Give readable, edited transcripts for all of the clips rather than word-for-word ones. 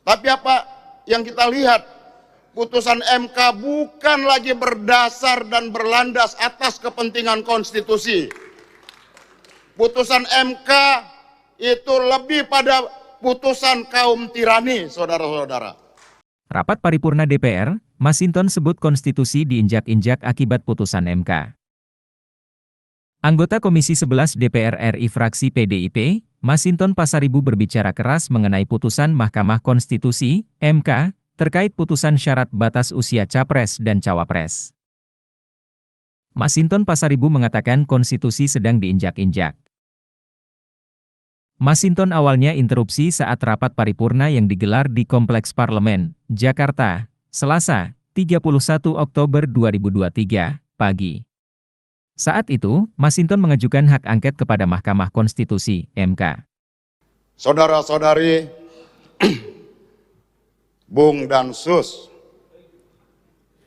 Tapi apa yang kita lihat, putusan MK bukan lagi berdasar dan berlandas atas kepentingan konstitusi. Putusan MK itu lebih pada putusan kaum tirani, saudara-saudara. Rapat paripurna DPR, Masinton sebut konstitusi diinjak-injak akibat putusan MK. Anggota Komisi 11 DPR RI fraksi PDIP, Masinton Pasaribu berbicara keras mengenai putusan Mahkamah Konstitusi, MK, terkait putusan syarat batas usia Capres dan Cawapres. Masinton Pasaribu mengatakan konstitusi sedang diinjak-injak. Masinton awalnya interupsi saat rapat paripurna yang digelar di Kompleks Parlemen, Jakarta, Selasa, 31 Oktober 2023, pagi. Saat itu, Masinton mengajukan hak angket kepada Mahkamah Konstitusi, MK. Saudara-saudari, Bung dan Sus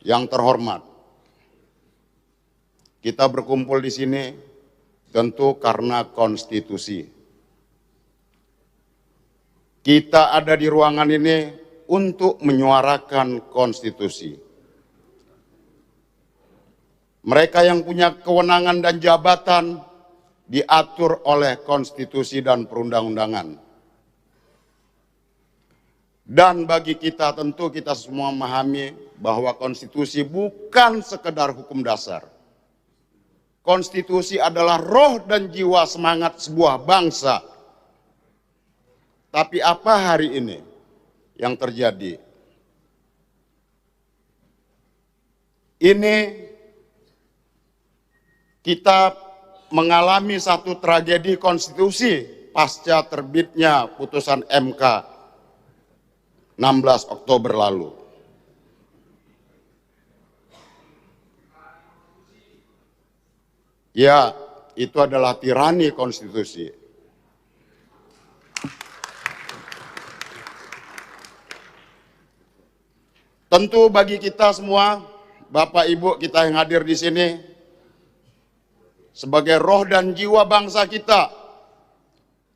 yang terhormat, kita berkumpul di sini tentu karena konstitusi. Kita ada di ruangan ini untuk menyuarakan konstitusi. Mereka yang punya kewenangan dan jabatan diatur oleh konstitusi dan perundang-undangan. Dan bagi kita tentu kita semua memahami bahwa konstitusi bukan sekedar hukum dasar. Konstitusi adalah roh dan jiwa semangat sebuah bangsa. Tapi apa hari ini yang terjadi? Ini kita mengalami satu tragedi konstitusi pasca terbitnya putusan MK 16 Oktober lalu. Ya, itu adalah tirani konstitusi. Tentu bagi kita semua, Bapak Ibu kita yang hadir di sini, sebagai roh dan jiwa bangsa kita,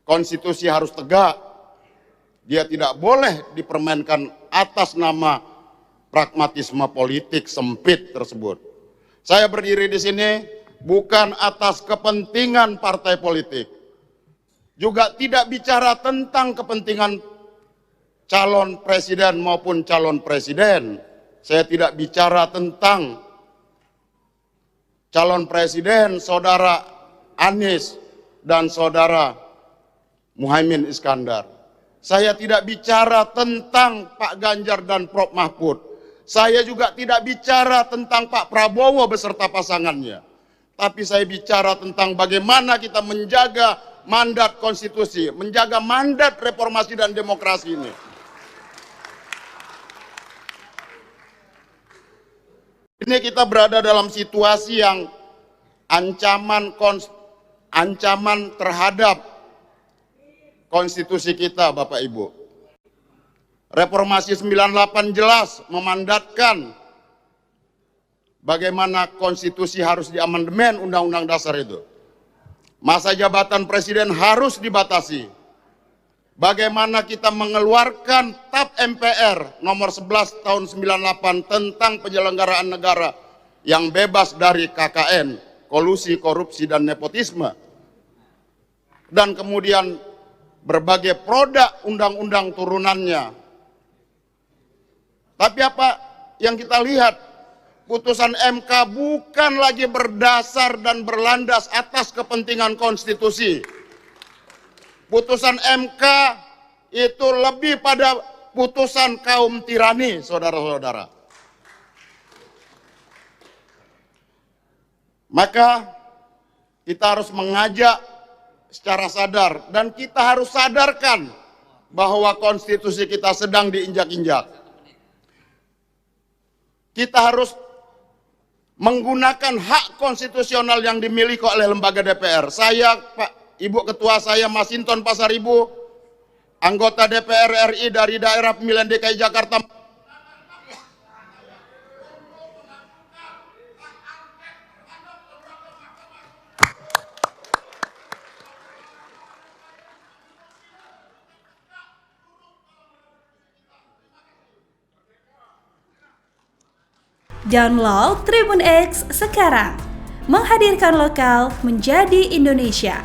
konstitusi harus tegak. Dia tidak boleh dipermainkan atas nama pragmatisme politik sempit tersebut. Saya berdiri di sini bukan atas kepentingan partai politik. Juga tidak bicara tentang kepentingan calon presiden maupun calon presiden. Saya tidak bicara tentang calon presiden saudara Anies dan saudara Muhaimin Iskandar. Saya tidak bicara tentang Pak Ganjar dan Prof Mahfud. Saya juga tidak bicara tentang Pak Prabowo beserta pasangannya. Tapi saya bicara tentang bagaimana kita menjaga mandat konstitusi, menjaga mandat reformasi dan demokrasi ini. Ini kita berada dalam situasi yang ancaman terhadap konstitusi kita, Bapak Ibu. Reformasi 98 jelas memandatkan bagaimana konstitusi harus diamandemen Undang-Undang Dasar itu. Masa jabatan presiden harus dibatasi. Bagaimana kita mengeluarkan TAP MPR nomor 11 tahun 98 tentang penyelenggaraan negara yang bebas dari KKN, kolusi, korupsi, dan nepotisme. Dan kemudian berbagai produk undang-undang turunannya. Tapi apa yang kita lihat, putusan MK bukan lagi berdasar dan berlandas atas kepentingan konstitusi. Putusan MK itu lebih pada putusan kaum tirani, saudara-saudara. Maka kita harus mengajak secara sadar dan kita harus sadarkan bahwa konstitusi kita sedang diinjak-injak. Kita harus menggunakan hak konstitusional yang dimiliki oleh lembaga DPR. Saya, Pak Ibu Ketua saya Masinton Pasaribu, anggota DPR RI dari daerah pemilihan DKI Jakarta. Download Tribun X sekarang. Menghadirkan lokal menjadi Indonesia.